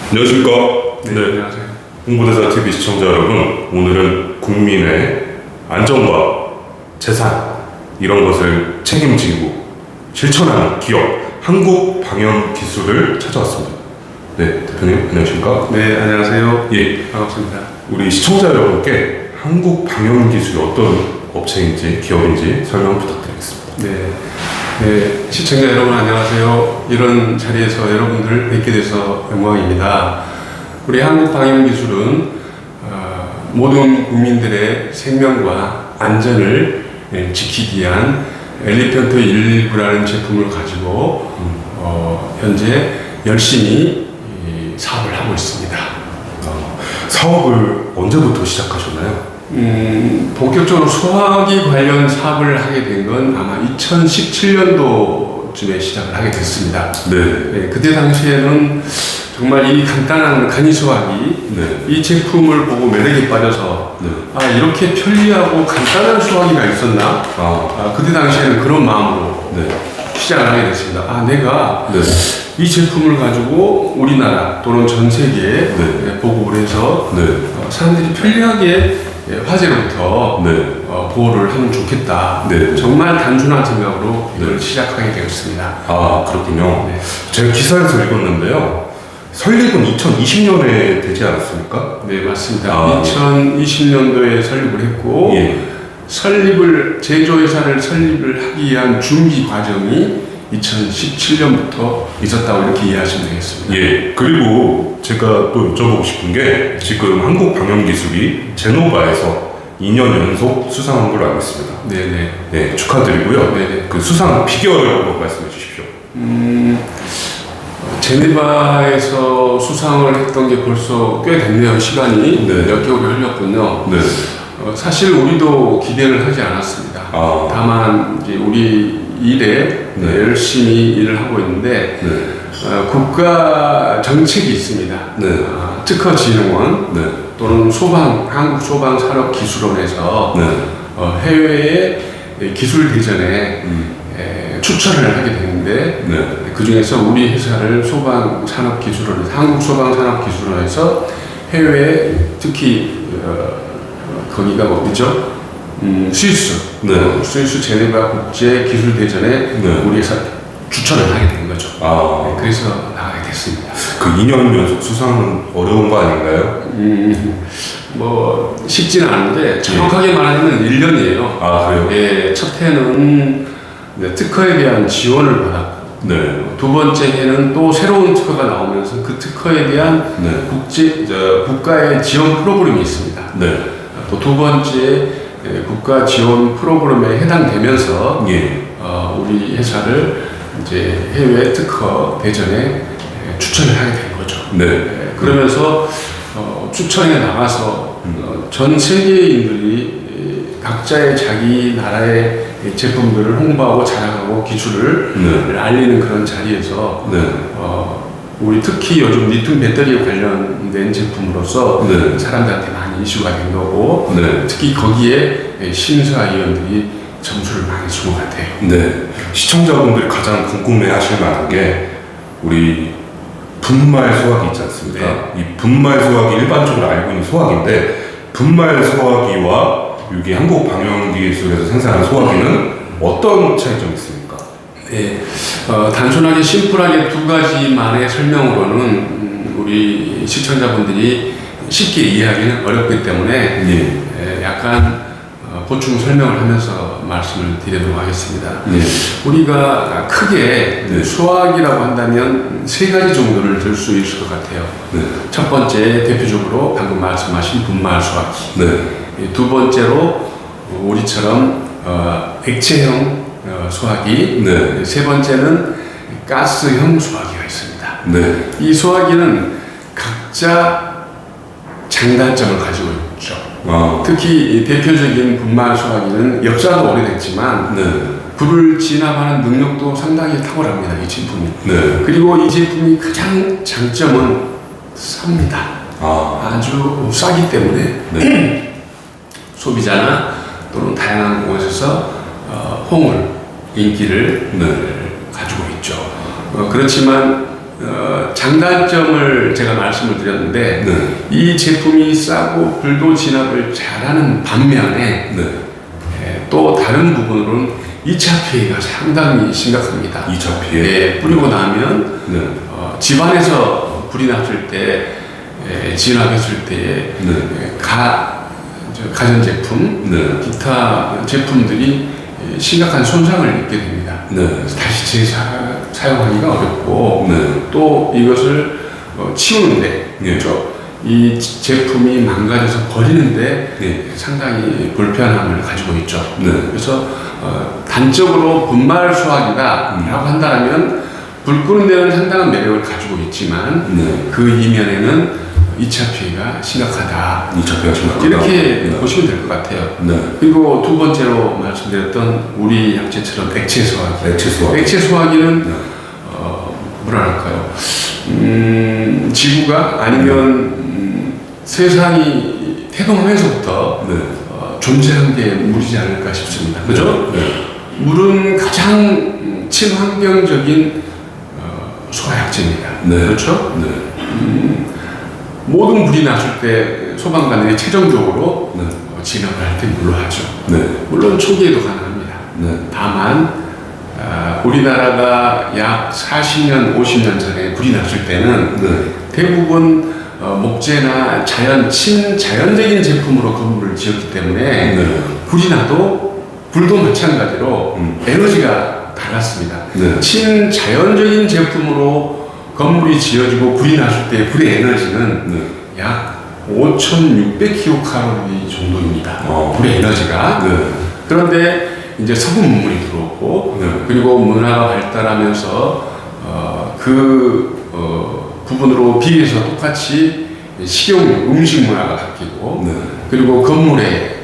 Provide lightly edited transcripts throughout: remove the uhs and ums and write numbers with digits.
안녕하십니까. 네, 안녕하세요. 홍보대사 TV 시청자 여러분, 오늘은 국민의 안전과 재산 이런 것을 책임지고 실천하는 기업 한국방역기술을 찾아왔습니다. 네, 대표님 안녕하십니까? 네, 안녕하세요. 예, 반갑습니다. 우리 시청자 여러분께 한국방역기술이 어떤 업체인지 기업인지 설명 부탁드리겠습니다. 네, 시청자 여러분 안녕하세요. 이런 자리에서 여러분들 뵙게 돼서 영광입니다. 우리 한국방역기술은 모든 국민들의 생명과 안전을 지키기 위한 엘리펀트 119라는 제품을 가지고 현재 열심히 사업을 하고 있습니다. 사업을 언제부터 시작하셨나요? 본격적으로 소화기 관련 사업을 하게 된 건 아마 2017년도쯤에 시작을 하게 됐습니다. 네. 그때 당시에는 정말 이 간단한 간이 소화기, 네. 이 제품을 보고 매력에 빠져서 네. 이렇게 편리하고 간단한 소화기가 있었나? 그때 당시에는 그런 마음으로 네. 시작을 하게 됐습니다. 내가 네. 이 제품을 가지고 우리나라 또는 전 세계에 네. 보급을 해서 네. 사람들이 편리하게 화재로부터 네. 보호를 하면 좋겠다. 네. 정말 단순한 생각으로 이걸 네. 시작하게 되었습니다. 그렇군요. 네. 제가 기사에서 읽었는데요. 설립은 2020년에 되지 않았습니까? 네, 맞습니다. 2020년도에 설립을 했고, 예. 제조회사를 설립을 하기 위한 준비 과정이 2017년부터 있었다고 이렇게 이해하시면 되겠습니다. 예. 그리고 제가 또 여쭤보고 싶은 게 지금 한국방역기술이 제노바에서 2년 연속 수상한 걸로 알고 있습니다. 네네. 네, 축하드리고요. 네네. 그 수상 비결을 한번 말씀해 주십시오. 제네바에서 수상을 했던 게 벌써 꽤 됐네요. 시간이 네. 몇 개월이 흘렀군요. 네. 사실 우리도 기대를 하지 않았습니다. 다만 이제 우리 일에 네. 열심히 일을 하고 있는데 네. 국가 정책이 있습니다. 네. 특허진흥원 네. 또는 한국소방산업기술원에서 네. 해외의 기술 대전에 추천을 하게 되는데 네. 그 중에서 우리 회사를 소방산업기술원, 한국소방산업기술원에서 해외 특히 거기가 어디죠? 스위스, 네. 스위스 제네바 국제 기술 대전에 네. 우리 회사 추천을 하게 된 거죠. 그래서 나가게 됐습니다. 그 2년 연속 수상은 어려운 거 아닌가요? 쉽지는 않은데 정확하게 말하면 1년이에요. 그래요? 예, 첫 해는 특허에 대한 지원을 받았고, 네. 두 번째 해는 또 새로운 특허가 나오면서 그 특허에 대한 네. 국가의 지원 프로그램이 있습니다. 네. 또 두 번째 국가 지원 프로그램에 해당되면서 예. 우리 회사를 이제 해외 특허 대전에 추천을 하게 된 거죠. 네. 그러면서 추천에 나가서 전 세계인들이 각자의 자기 나라의 제품들을 홍보하고 자랑하고 기술을 알리는 그런 자리에서 네. 우리 특히 요즘 리튬 배터리에 관련된 제품으로서 네. 사람들한테 많이 이슈가 된 거고 네. 특히 거기에 심사위원들이 점수를 많이 준 것 같아요. 네. 시청자분들이 가장 궁금해하실 만한 게 우리 분말 소화기 있지 않습니까? 네. 이 분말 소화기 일반적으로 알고 있는 소화기인데 분말 소화기와 여기 한국방역기술에서 생산한 소화기는 어떤 차이점이 있습니까? 네, 단순하게 심플하게 두 가지만의 설명으로는 우리 시청자분들이 쉽게 이해하기는 어렵기 때문에 약간 보충 설명을 하면서 말씀을 드리도록 하겠습니다. 우리가 크게 소화기라고 한다면 세 가지 정도를 들 수 있을 것 같아요. 첫 번째 대표적으로 방금 말씀하신 분말 소화기. 두 번째로 우리처럼 액체형 소화기, 세 번째는 가스형 소화기가 있습니다. 이 소화기는 각자 장단점을 가지고 있죠. 특히 대표적인 분말 소화기는 역사도 오래됐지만 불을 진압하는 능력도 상당히 탁월합니다. 이 제품이. 그리고 이 제품이 가장 장점은 쌉니다. 아주 싸기 때문에 소비자나 또는 다양한 곳에서 인기를 가지고 있죠. 그렇지만 장단점을 제가 말씀을 드렸는데 네. 이 제품이 싸고 불도 진압을 잘하는 반면에 네. 또 다른 부분으로는 2차 피해가 상당히 심각합니다. 2차 피해. 네, 뿌리고 나면 네. 집안에서 불이 났을 때 진압했을 때에 네. 가전제품, 네. 기타 제품들이 심각한 손상을 입게 됩니다. 네. 그래서 다시 재사용하기가 어렵고 네. 또 이것을 치우는데 예. 그렇죠? 이 제품이 망가져서 버리는데 예. 상당히 불편함을 가지고 있죠. 네. 그래서 단적으로 분말 수화기다라고 한다면 불 끄는 데는 상당한 매력을 가지고 있지만 네. 그 이면에는 2차 피해가 심각하다. 2차 피해가 심각하다. 이렇게 네. 보시면 될 것 같아요. 네. 그리고 두 번째로 말씀드렸던 우리 약재처럼 액체 수화기. 액체 수화기. 액체 수화기는 네. 뭐랄까요? 지구가 아니면 세상이 태동하면서부터 네. 존재한 게 물이지 않을까 싶습니다. 그죠? 네. 물은 가장 친환경적인 소화약재입니다. 네. 그렇죠? 네. 모든 불이 났을 때 소방관들이 최종적으로 네. 진압을 할 때 물로 하죠. 네. 물론 초기에도 가능합니다. 네. 다만 우리나라가 약 40년, 50년 전에 불이 났을 때는 네. 대부분 목재나 친자연적인 제품으로 건물을 지었기 때문에 네. 불이 나도 불도 마찬가지로 에너지가 달랐습니다. 네. 친자연적인 제품으로 건물이 지어지고 불이 났을 때 불의 에너지는 네. 약 5,600kcal 정도입니다. 불의 에너지가. 네. 그런데 이제 서구 문물이 들어오고 네. 그리고 문화가 발달하면서 부분으로 비해서 똑같이 식용 음식 문화가 바뀌고 네. 그리고 건물의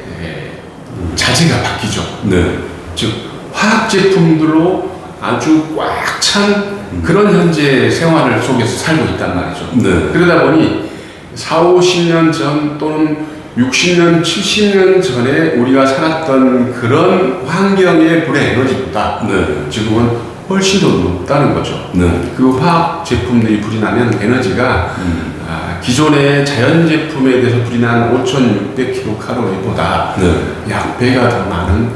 자재가 바뀌죠. 네. 즉 화학 제품들로 아주 꽉 찬 그런 현재 생활을 속에서 살고 있단 말이죠. 네. 그러다 보니 4, 50년 전 또는 60년, 70년 전에 우리가 살았던 그런 환경의 불의 에너지보다 네. 지금은 훨씬 더 높다는 거죠. 네. 그 화학 제품들이 불이 나면 에너지가 기존의 자연 제품에 대해서 불이 난 5,600kcal보다 네. 약 배가 더 많은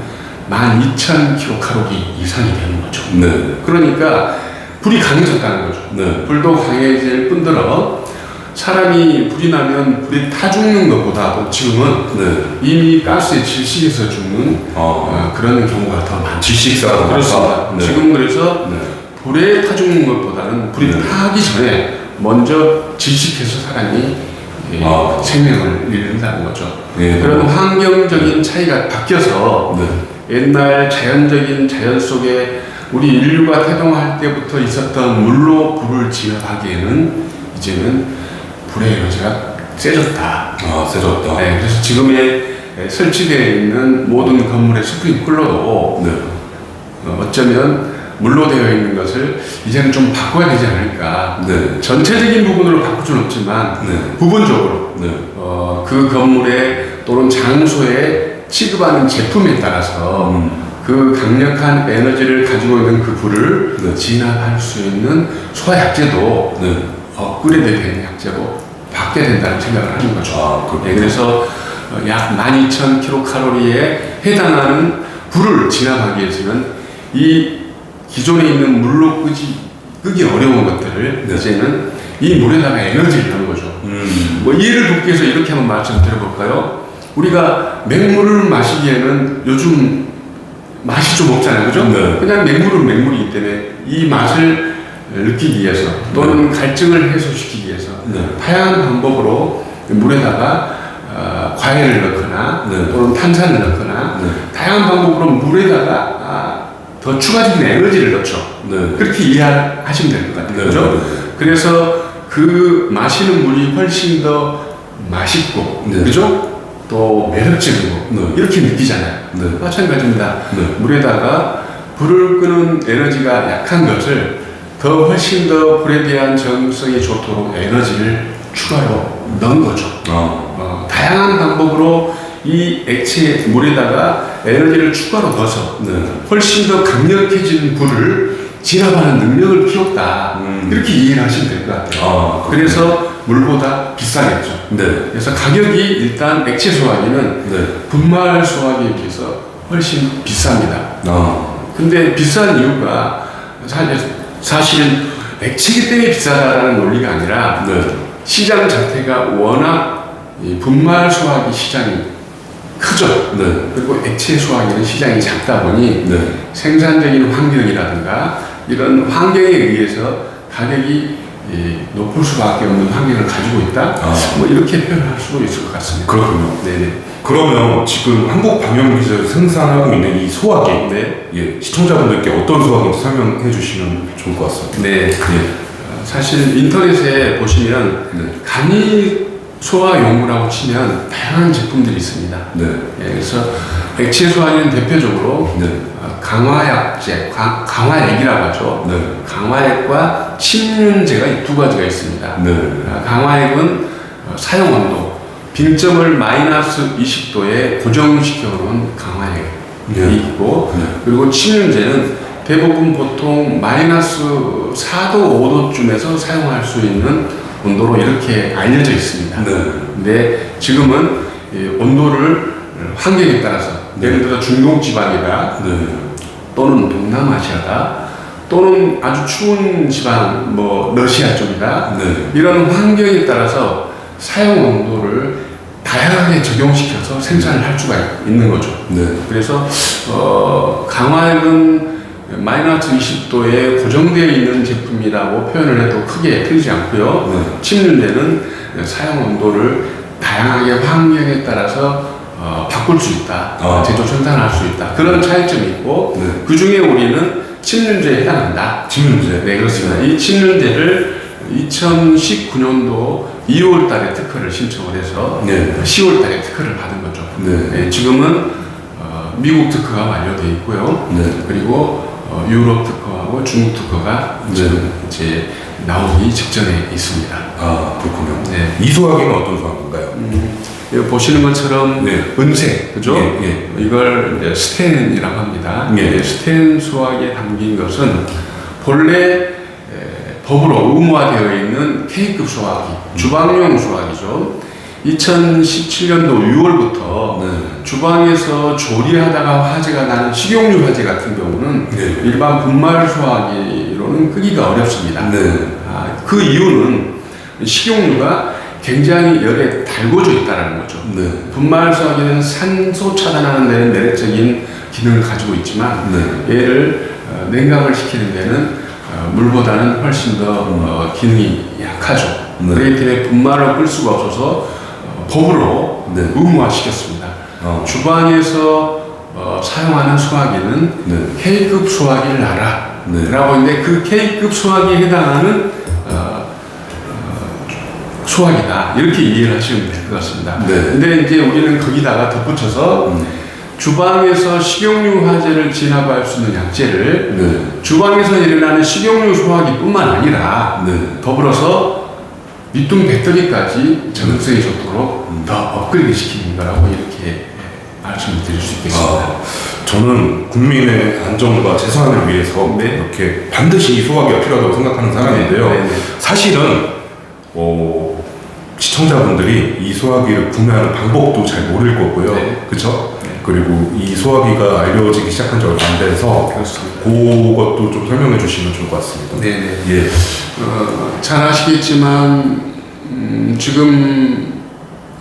12,000kcal 이상이 되는 거죠. 네. 그러니까 불이 강해졌다는 거죠. 네. 불도 강해질 뿐더러 사람이 불이 나면 불에 타 죽는 것보다도 지금은 네. 이미 가스에 질식해서 죽는 그런 경우가 더 많죠. 질식사고. 그렇습니다. 네. 지금 그래서 네. 불에 타 죽는 것보다는 불이 네. 타기 전에 먼저 질식해서 사람이 생명을 잃는다는 거죠. 네. 그런 환경적인 차이가 바뀌어서 네. 옛날 자연 속에 우리 인류가 태동할 때부터 있었던 물로 불을 진압하기에는 이제는 불의 에너지가 세졌다. 세졌다. 네, 그래서 지금의 설치되어 있는 모든 건물의 스프링클러도 네. 어쩌면 물로 되어 있는 것을 이제는 좀 바꿔야 되지 않을까. 네. 전체적인 부분으로 바꿀 수는 없지만 네. 부분적으로 네. 그 건물에 또는 장소에 취급하는 제품에 따라서 그 강력한 에너지를 가지고 있는 그 불을 네. 진압할 수 있는 소화약제도 네. 업그레이드 된 약제로 바뀌어야 된다는 생각을 하는 거죠. 그렇군요. 그래서 약 12,000kcal에 해당하는 불을 진압하기 위해서는 이 기존에 있는 물로 끄기 어려운 것들을 네. 이제는 이 물에다가 에너지를 넣는 거죠. 뭐 예를 돕기 위해서 이렇게 한번 말씀 드려볼까요? 우리가 맹물을 마시기에는 요즘 맛이 좀 없잖아요. 그죠? 네. 그냥 맹물은 맹물이기 때문에 이 맛을 느끼기 위해서 또는 갈증을 해소시키기 위해서 네. 다양한 방법으로 물에다가 과일을 넣거나 네. 또는 탄산을 넣거나 네. 다양한 방법으로 물에다가 더 추가적인 에너지를 넣죠. 네. 그렇게 이해하시면 될 것 같아요. 네. 그죠? 네. 그래서 그 마시는 물이 훨씬 더 맛있고, 네. 그죠? 또 매력적이고, 네. 이렇게 느끼잖아요. 네. 마찬가지입니다. 네. 물에다가 불을 끄는 에너지가 약한 것을 훨씬 더 불에 대한 적응성이 좋도록 에너지를 추가로 넣은 거죠. 다양한 방법으로 이 액체 물에다가 에너지를 추가로 넣어서 네. 훨씬 더 강력해진 불을 진압하는 능력을 키웠다. 이렇게 이해를 하시면 될 것 같아요. 아, 그래서 물보다 비싸겠죠. 네. 그래서 가격이 일단 액체 소화기는 네. 분말 소화기에 비해서 훨씬 비쌉니다. 아, 근데 비싼 이유가 사실은 액체이기 때문에 비싸다라는 논리가 아니라 네. 시장 자체가 워낙 이 분말 소화기 시장이 크죠. 네. 그리고 액체 소화기는 시장이 작다 보니 네. 생산적인 환경이라든가 이런 환경에 의해서 가격이 높을 수밖에 없는 환경을 가지고 있다. 아. 뭐 이렇게 표현할 수도 있을 것 같습니다. 그렇군요. 네네. 그러면 지금 한국 방영기에서 생산하고 있는 이 소화기, 네. 예, 시청자분들께 어떤 소화기인지 설명해 주시면 좋을 것 같습니다. 네. 예. 사실 인터넷에 보시면 네. 간이 소화용구라고 치면 다양한 제품들이 있습니다. 네. 예, 그래서 액체 소화기는 대표적으로 네. 강화약제, 강화액이라고 하죠. 네. 강화액과 침륜제가 이 두 가지가 있습니다. 네. 강화액은 사용 온도, 빙점을 마이너스 20도에 고정시켜 놓은 강화액이 네. 있고, 네. 그리고 침륜제는 대부분 보통 마이너스 4도, 5도쯤에서 사용할 수 있는 온도로 이렇게 알려져 있습니다. 네. 근데 지금은 이 온도를 환경에 따라서, 예를 들어 중동 지방이다, 네. 또는 동남아시아다, 또는 아주 추운 지방, 뭐 러시아 쪽이다, 네. 이런 환경에 따라서 사용 온도를 다양하게 적용시켜서 생산을 할 수가 있는 거죠. 네. 그래서 강화액은 마이너스 20도에 고정되어 있는 제품이라고 표현을 해도 크게 틀리지 않고요. 네. 침륜제는 사용 온도를 다양하게 환경에 따라서 바꿀 수 있다. 아. 제조 생산할 수 있다. 그런 차이점이 있고 네. 그 중에 우리는 침륜제에 해당한다. 침륜제. 네, 그렇습니다. 이 침륜제를 2019년도 2월 달에 특허를 신청을 해서 네. 10월 달에 특허를 받은 거죠. 네. 네, 지금은 미국 특허가 완료되어 있고요. 네. 그리고 유럽 특허하고 중국 특허가 네. 지금 이제 나오기 직전에 있습니다. 아, 그렇군요. 네. 이 소화기는 어떤 소화기인가요? 여기 보시는 것처럼 네. 은색, 그죠? 예, 이걸 이제 스텐이라고 합니다. 예. 스텐 소화기에 담긴 것은 본래 법으로 의무화되어 있는 K급 소화기, 주방용 소화기죠. 2017년도 6월부터 네. 주방에서 조리하다가 화재가 나는 식용유 화재 같은 경우는 네. 일반 분말 소화기로는 끄기가 어렵습니다. 네. 그 이유는 식용유가 굉장히 열에 달궈져 있다는 거죠. 네. 분말 소화기는 산소 차단하는 데는 매력적인 기능을 가지고 있지만 네. 얘를 냉각을 시키는 데는 물보다는 훨씬 더 기능이 약하죠. 네. 그렇기 때문에 분말을 끌 수가 없어서 법으로 네. 의무화시켰습니다. 주방에서 사용하는 소화기는 네. K급 소화기를 놔라 네. 라고 했는데 그 K급 소화기에 해당하는 소화기다 이렇게 이해를 하시면 될 것 같습니다. 네. 근데 이제 우리는 거기다가 덧붙여서 주방에서 식용유 화재를 진압할 수 있는 약재를 네. 주방에서 일어나는 식용유 소화기뿐만 아니라 네. 더불어서 리튬 배터리까지 전극성이 좋도록 더 업그레이드 시키는 거라고 이렇게 말씀을 드릴 수 있겠습니다. 저는 국민의 안전과 재산을 위해서 네. 이렇게 반드시 이 소화기가 필요하다고 생각하는 사람인데요. 네, 네. 사실은 시청자분들이 이 소화기를 구매하는 방법도 잘 모를 거고요. 네. 그렇죠? 네. 그리고 이 소화기가 알려지기 시작한 지 얼마 안 돼서 그렇습니다. 그것도 좀 설명해 주시면 좋을 것 같습니다. 네네. 예. 잘 아시겠지만 지금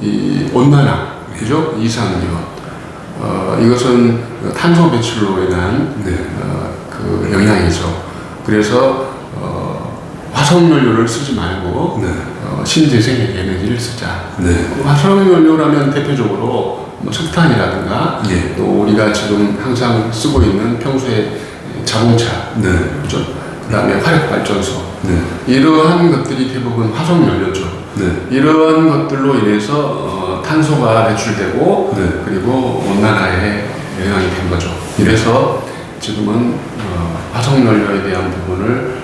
이 온난화, 그죠? 이상기온, 이것은 탄소 배출로 인한 네. 그 영향이죠. 그래서 화석연료를 쓰지 말고 네. 신재생 에너지를 쓰자. 네. 화석연료라면 대표적으로 뭐 석탄이라든가 예. 또 우리가 지금 항상 쓰고 있는 평소에 자동차, 네. 그죠? 그다음에 화력발전소 네. 이러한 것들이 대부분 화석연료죠. 네. 이러한 것들로 인해서 탄소가 배출되고 네. 그리고 온난화에 영향이 된 거죠. 이래서 지금은 화석연료에 대한 부분을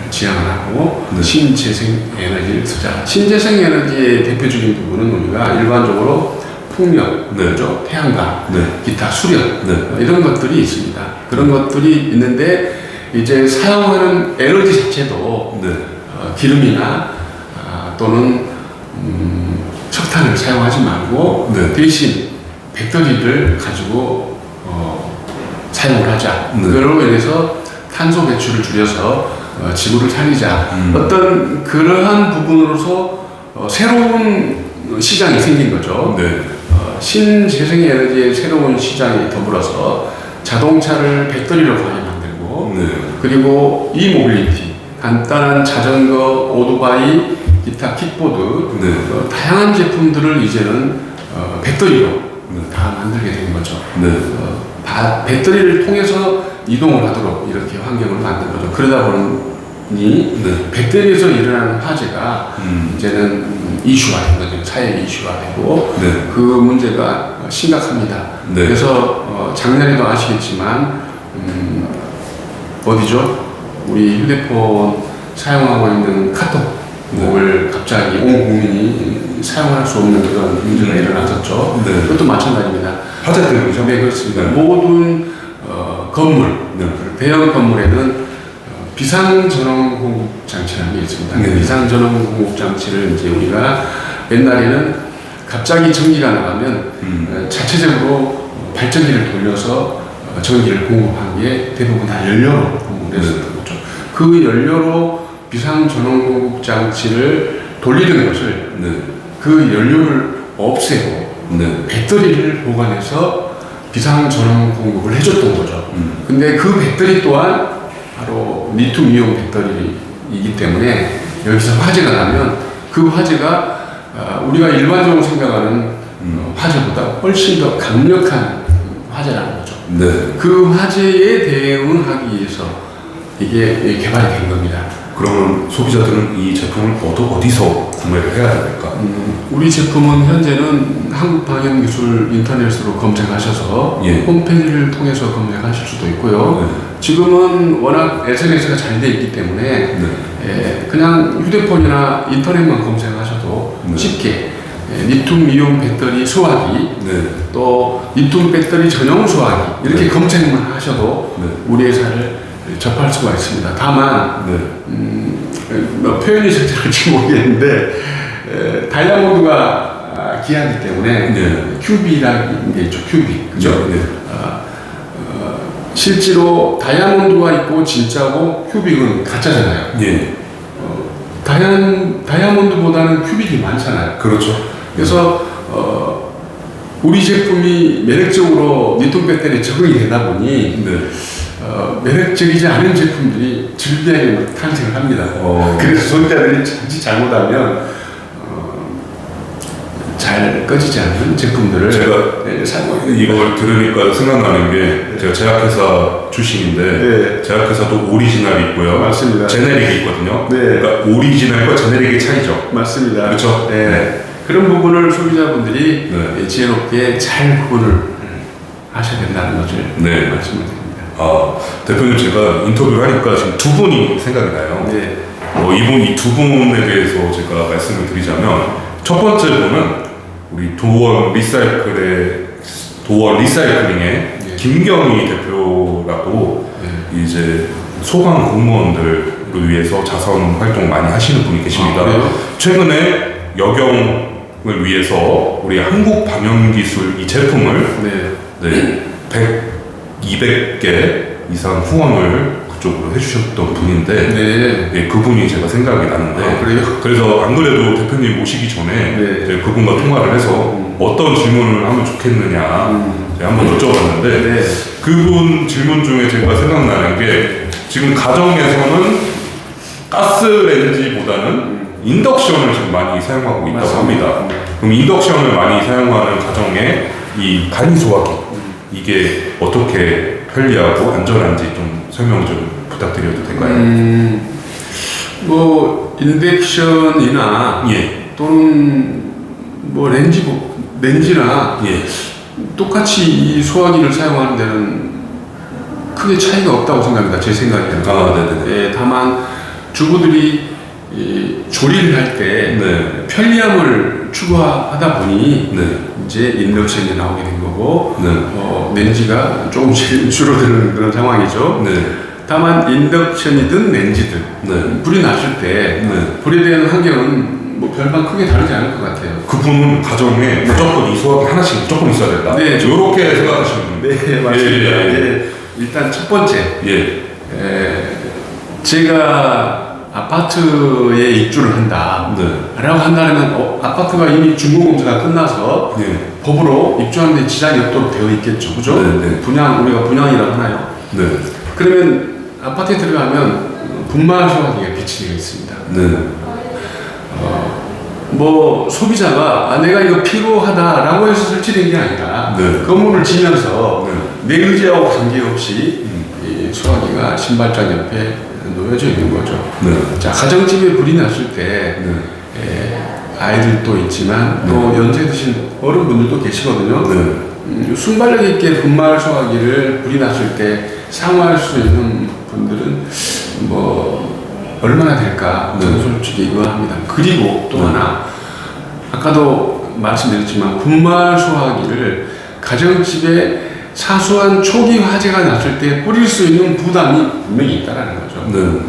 지향을 하고 네. 신재생 에너지를 쓰자. 신재생 에너지의 대표적인 부분은 우리가 일반적으로 풍력, 네. 그죠? 태양광, 네. 기타 수력 네. 이런 것들이 있습니다. 그런 것들이 있는데 이제 사용하는 에너지 자체도 네. 기름이나 또는 석탄을 사용하지 말고 네. 대신 배터리를 가지고 사용을 하자. 네. 그로 인해서 탄소 배출을 줄여서 지구를 살리자. 어떤 그러한 부분으로서 새로운 시장이 생긴 거죠. 네. 신재생 에너지의 새로운 시장이 더불어서 자동차를 배터리로 많이 만들고 네. 그리고 이모빌리티, 간단한 자전거, 오토바이, 기타, 킥보드 네. 다양한 제품들을 이제는 배터리로 네. 다 만들게 된 거죠. 네. 배터리를 통해서 이동을 하도록 이렇게 환경을 만든 거죠. 그러다 보니 네. 배터리에서 일어나는 화재가 이제는 이슈화된 거죠. 사회 이슈화되고 네. 그 문제가 심각합니다. 네. 그래서 작년에도 아시겠지만 어디죠? 우리 휴대폰 사용하고 있는 카톡을 갑자기 온 국민이 사용할 수 없는 그런 문제가 일어났었죠. 네. 그것도 마찬가지입니다. 화재 때문이죠? 네, 그렇습니다. 네. 모든 건물, 네. 대형 건물에는 비상전원 공급 장치라는 게 있습니다. 네. 비상전원 공급 장치를 이제 우리가 옛날에는 갑자기 전기가 나가면 자체적으로 발전기를 돌려서 전기를 공급한 게 대부분 다 연료로 공급을 했었던 거죠. 그 연료로 비상전원 공급 장치를 돌리는 것을 네. 그 연료를 없애고 네. 배터리를 보관해서 비상전원 공급을 해줬던 거죠. 근데 그 배터리 또한 바로 리튬이온 배터리이기 때문에 여기서 화재가 나면 그 화재가 우리가 일반적으로 생각하는 화재보다 훨씬 더 강력한 화재라는 거죠. 네. 그 화재에 대응하기 위해서 이게 개발이 된 겁니다. 그러면 소비자들은 이 제품을 어디서 구매를 해야 됩니까? 우리 제품은 현재는 한국방역기술 인터넷으로 검색하셔서 예. 홈페이지를 통해서 검색하실 수도 있고요. 네. 지금은 워낙 SNS가 잘 돼 있기 때문에 네. 그냥 휴대폰이나 인터넷만 검색하셔도 네. 쉽게 리튬이온 배터리 소화기 네. 또 리튬 배터리 전용 소화기 이렇게 네. 검색만 하셔도 네. 우리 회사를 접할 수가 있습니다. 다만 네. 표현이 적절할지 모르겠는데 다이아몬드가 귀하기 때문에 네. 큐비라는 게 있죠. 큐비. 그죠? 네. 실제로 다이아몬드가 있고 진짜고 큐빅은 가짜잖아요. 예. 다이아몬드보다는 큐빅이 많잖아요. 그렇죠. 그래서 우리 제품이 매력적으로 리튬 배터리에 적응이 되다 보니 네. 매력적이지 않은 제품들이 즐비하게 탄생을 합니다. 그래서 소비자들이 자칫 잘못하면 잘 꺼지지 않는 제품들을 제가 사용하고 이걸 들으니까 생각나는 게 제가 제약회사 출신인데 네. 제약회사도 오리지널이 있고요. 맞습니다. 제네릭이 있거든요. 네. 그러니까 오리지널과 제네릭의 차이죠. 맞습니다. 그렇죠. 네. 네. 그런 부분을 소비자분들이 네. 지혜롭게 잘 구분을 하셔야 된다는 것을 네. 말씀을 드립니다. 대표님 제가 인터뷰를 하니까 지금 두 분이 생각이 나요. 네. 이 두 분에 대해서 제가 말씀을 드리자면 첫 번째 분은 우리 도원 리사이클링의 네. 김경희 대표라고 네. 이제 소방 공무원들을 위해서 자선 활동 많이 하시는 분이 계십니다. 그래요? 최근에 여경을 위해서 우리 한국방역기술 이 제품을 네. 200개 이상 후원을 그쪽으로 해주셨던 분인데 네. 예, 그분이 제가 생각이 나는데 그래요? 그래서 안 그래도 대표님 모시기 전에 네. 이제 그분과 통화를 해서 어떤 질문을 하면 좋겠느냐 제가 한번 여쭤봤는데 네. 그분 질문 중에 제가 생각나는 게 지금 가정에서는 가스레인지보다는 인덕션을 지금 많이 사용하고 있다고 맞습니다. 합니다. 그럼 인덕션을 많이 사용하는 가정에 이 간이소화기 이게 어떻게 편리하고 안전한지 좀 설명 좀 부탁드려도 될까요? 뭐 인덕션이나 예. 또는 뭐 렌지나 예. 똑같이 이 소화기를 사용하는 데는 크게 차이가 없다고 생각합니다. 제 생각에는. 네네네. 예, 다만 주부들이 이 조리를 할 때 네. 편리함을 추구하다 보니 네. 이제 인덕션이 나오게 된 거고 네. 렌지가 조금씩 줄어드는 그런 상황이죠. 네. 다만 인덕션이든 렌지든 네. 불이 났을 때 네. 불에 대한 환경은 뭐 별반 크게 다르지 않을 것 같아요. 그분은 가정에 무조건 이 소화기 하나씩 무조건 있어야 된다. 네, 이렇게 생각하시는 분. 네, 맞습니다. 예. 일단 첫 번째, 예. 제가 아파트에 입주를 한다. 네. 라고 한다면 아파트가 이미 준공공사가 끝나서 예. 법으로 입주하는 데 지장이 없도록 되어 있겠죠. 그죠? 네, 네. 우리가 분양이라고 하나요? 네. 그러면 아파트에 들어가면 분말 소화기가 비치되어 있습니다. 네. 뭐 소비자가 내가 이거 필요하다라고 해서 설치된 게 아니라 네. 건물을 지면서 네. 내 의지하고 관계없이 이 소화기가 신발장 옆에 놓여져 있는 거죠. 네. 자, 가정집에 불이 났을 때 아이들도 있지만 또 연세 드신 어른분들도 계시거든요. 네. 순발력 있게 분말 소화기를 불이 났을 때 사용할 수 있는 분들은 뭐 얼마나 될까 저는 솔직히 의아합니다. 그리고 또 하나 아까도 말씀드렸지만 분말 소화기를 가정집에 사소한 초기 화재가 났을 때 뿌릴 수 있는 부담이 분명히 있다는 거죠. 네.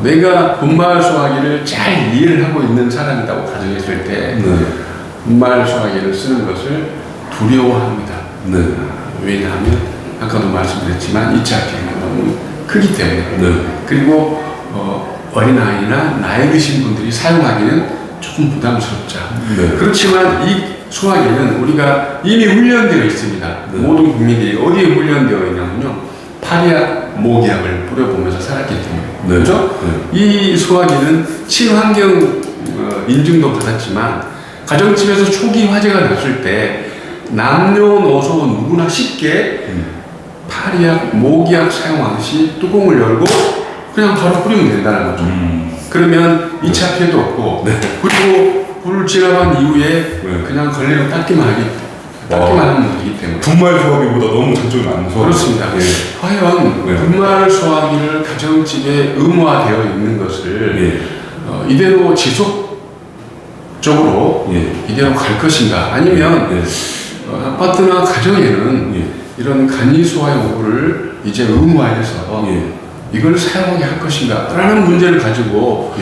내가 분말 소화기를 잘 이해를 하고 있는 사람이라고 가정했을 때 분말 소화기를 쓰는 것을 두려워합니다. 네. 왜냐하면 아까도 말씀드렸지만 2차 피해가 너무 크기 때문에 그리고 어린아이나 나이 드신 분들이 사용하기는 조금 부담스럽죠. 네. 그렇지만 이 소화기는 우리가 이미 훈련되어 있습니다. 모든 국민들이 어디에 훈련되어 있냐면요. 파리약, 모기약을 뿌려보면서 살았기 때문에. 그렇죠? 이 소화기는 친환경 인증도 받았지만 가정집에서 초기 화재가 났을 때 남녀노소 누구나 쉽게 파리약, 모기약 사용하듯이 뚜껑을 열고 그냥 바로 뿌리면 된다는 거죠. 그러면 2차 피해도 없고 그리고 불을 지나간 이후에 그냥 걸레로 닦기만 하면 되기 때문에 분말 소화기보다 너무 장점이 많은 소화기. 그렇습니다. 과연 분말 소화기를 가정집에 의무화되어 있는 것을 이대로 지속적으로 이대로 갈 것인가 아니면 아파트나 가정에는 이런 간이 소화 요구를 이제 의무화해서 이걸 사용하게 할 것인가 라는 문제를 가지고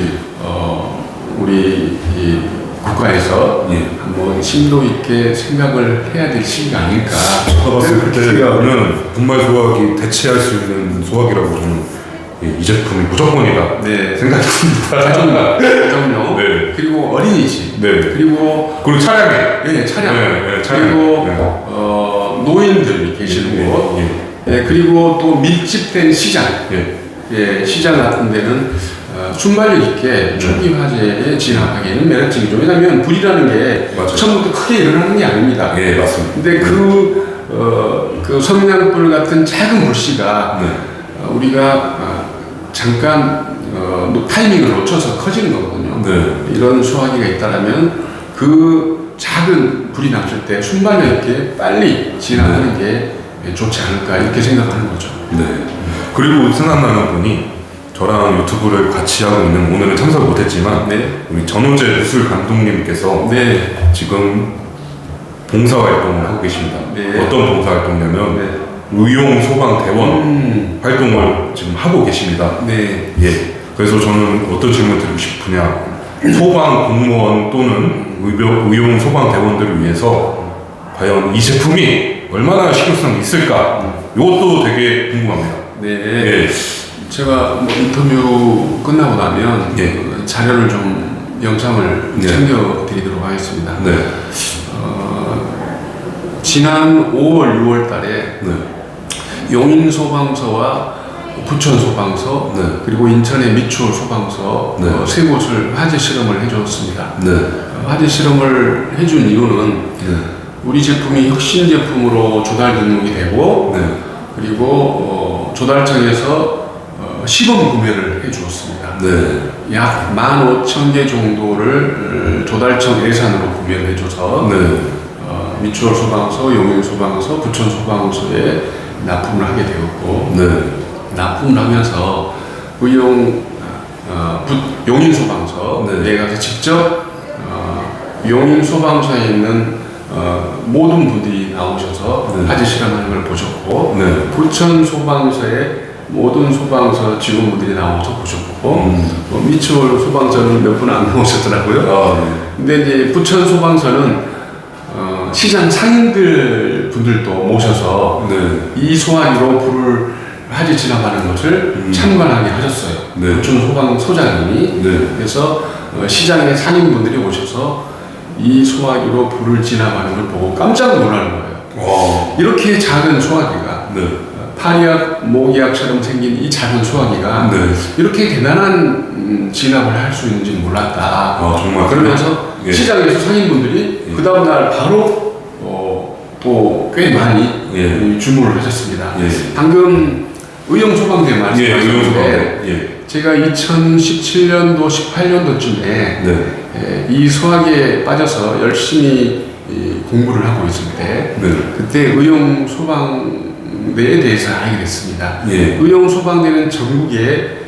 우리 이 국가에서 한번 심도 있게 생각을 해야 될 시기가 아닐까. 제가 봤을 때는 분말 소화기 대체할 수 있는 소화기라고 저는 이 제품이 무조건이다 생각이 듭니다. 가정용 그리고 어린이집 그리고 차량에 차량 차량. 그리고 노인들이 계시는 곳 그리고 또 밀집된 시장 시장 같은 데는 순발력 있게 초기 화재에 진압하기에는 매력적이죠. 왜냐하면 불이라는 게 처음부터 크게 일어나는 게 아닙니다. 맞습니다. 근데 그 성냥불 같은 작은 불씨가 우리가 잠깐 타이밍을 놓쳐서 커지는 거거든요. 이런 소화기가 있다면 그 작은 불이 났을 때 순발력 있게 빨리 진압하는 게 좋지 않을까 이렇게 생각하는 거죠. 그리고 생각나는 분이 저랑 유튜브를 같이 하고 있는 오늘은 참석을 못했지만 우리 전호재 무술 감독님께서 지금 봉사활동을 하고 계십니다. 어떤 봉사활동이냐면 의용 소방대원 활동을 지금 하고 계십니다. 그래서 저는 어떤 질문을 드리고 싶으냐 소방 공무원 또는 의용 소방대원들을 위해서 과연 이 제품이 얼마나 실효성이 있을까 이것도 되게 궁금합니다. 제가 뭐 인터뷰 끝나고 나면 자료를 좀 영상을 챙겨드리도록 하겠습니다. 지난 5월, 6월 달에 용인 소방서와 부천 소방서 그리고 인천의 미추홀 소방서 세 곳을 화재 실험을 해줬습니다. 화재 실험을 해준 이유는 우리 제품이 혁신 제품으로 조달 등록이 되고 그리고 조달청에서 시범 구매를 해주었습니다. 약 15,000개 정도를 조달청 예산으로 구매를 해줘서 미추홀 소방서, 용인 소방서, 부천 소방서에 납품을 하게 되었고 납품을 하면서 용인 소방서에 가서 직접 용인 소방서에 있는 모든 분들이 나오셔서 화재 실험하는 걸 보셨고 부천 소방서에 모든 소방서 직원분들이 나와서 보셨고 미추홀 소방서는 몇 분 안 나오셨더라고요. 근데 이제 부천 소방서는 시장 상인들 분들도 모셔서 이 소화기로 불을 하지 진압하는 것을 참관하게 하셨어요. 부천 소방서장님이. 그래서 시장의 상인분들이 오셔서 이 소화기로 불을 진압하는 걸 보고 깜짝 놀라는 거예요. 이렇게 작은 소화기가 파리약, 모기약처럼 생긴 이 작은 소화기가 이렇게 대단한 진압을 할 수 있는지 몰랐다. 정말. 그러면서 시장에서 상인분들이 그 다음날 바로 또 꽤 많이 주문을 하셨습니다. 방금 의용소방대 말씀하셨는데 제가 2017년도, 18년도쯤에 이 소화기에 빠져서 열심히 공부를 하고 있을 때 그때 의용소방대에 대해서 알게 됐습니다. 의용소방대는 전국에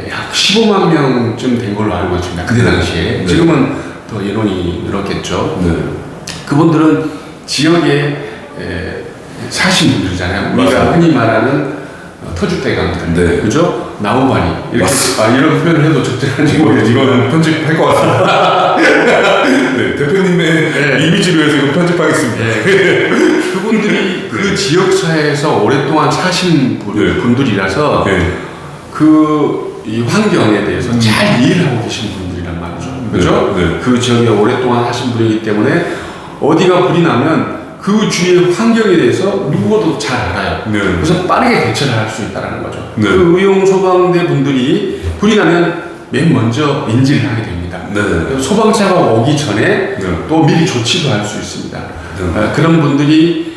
약 15만 명쯤 된 걸로 알고 있습니다. 그때 당시에. 지금은 더 인원이 늘었겠죠. 그분들은 지역에 사신 분들이잖아요. 우리가 흔히 말하는 터줏대감들, 그죠? 나무바리 이렇게 이런 표현을 해도 적절한지 모르겠지만 이거는 편집할 것 같습니다. 대표님의 이미지로 해서 이거 편집하겠습니다. 그분들이 그 지역사회에서 오랫동안 사신 분들이라서 이 환경에 대해서 잘 이해를 하고 계신 분들이란 말이죠. 그죠? 그 지역에 오랫동안 사신 분이기 때문에 어디가 불이 나면 그 주위의 환경에 대해서 누구도 잘 알아요. 그래서 빠르게 대처를 할 수 있다는 거죠. 그 의용소방대 분들이 불이 나면 맨 먼저 인지를 하게 됩니다. 소방차가 오기 전에 또 미리 조치도 할 수 있습니다. 그런 분들이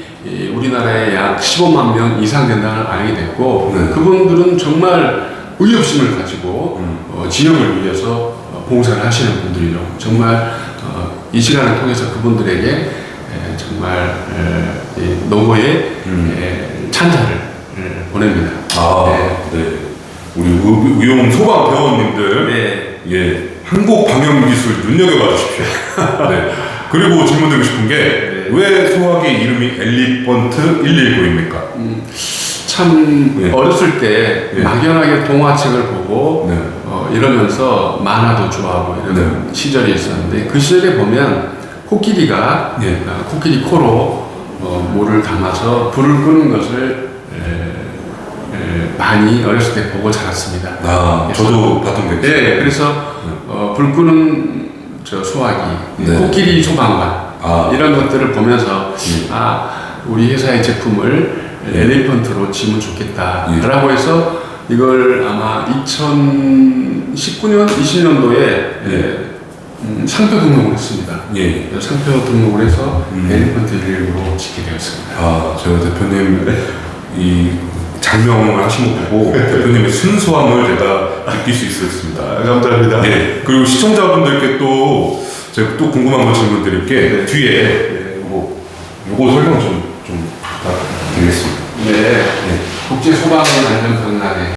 우리나라에 약 15만 명 이상 된다는 걸 알게 됐고 그분들은 정말 의협심을 가지고 지역을 위해서 봉사를 하시는 분들이죠. 정말 이 시간을 통해서 그분들에게 정말 노고의 찬사를 보냅니다. 우리 의용 소방 대원님들, 한국 방역 기술 눈여겨봐 주십시오. 그리고 질문드리고 싶은 게 왜 소화기 이름이 엘리펀트 119입니까? 참 어렸을 때 막연하게 동화책을 보고 이러면서 만화도 좋아하고 이런 시절이 있었는데 그 시절에 보면 코끼리가 코끼리 코로 물을 담아서 불을 끄는 것을 많이 어렸을 때 보고 자랐습니다. 저도 봤던 게 있어요. 그래서 불 끄는 소화기, 코끼리 소방관 이런 것들을 보면서 우리 회사의 제품을 엘리펀트로 지면 좋겠다라고 해서 이걸 아마 2019년, 20년도에 상표 등록을 했습니다. 상표 등록을 해서 엘리펀트 119로 짓게 되었습니다. 제가 대표님 이 장명을 하신 거 보고 대표님의 순수함을 제가 느낄 수 있었습니다. 감사합니다. 그리고 시청자분들께 또 제가 또 궁금한 거 질문 드릴게 뒤에 요거 설명 좀 부탁드리겠습니다. 국제 소방안전박람회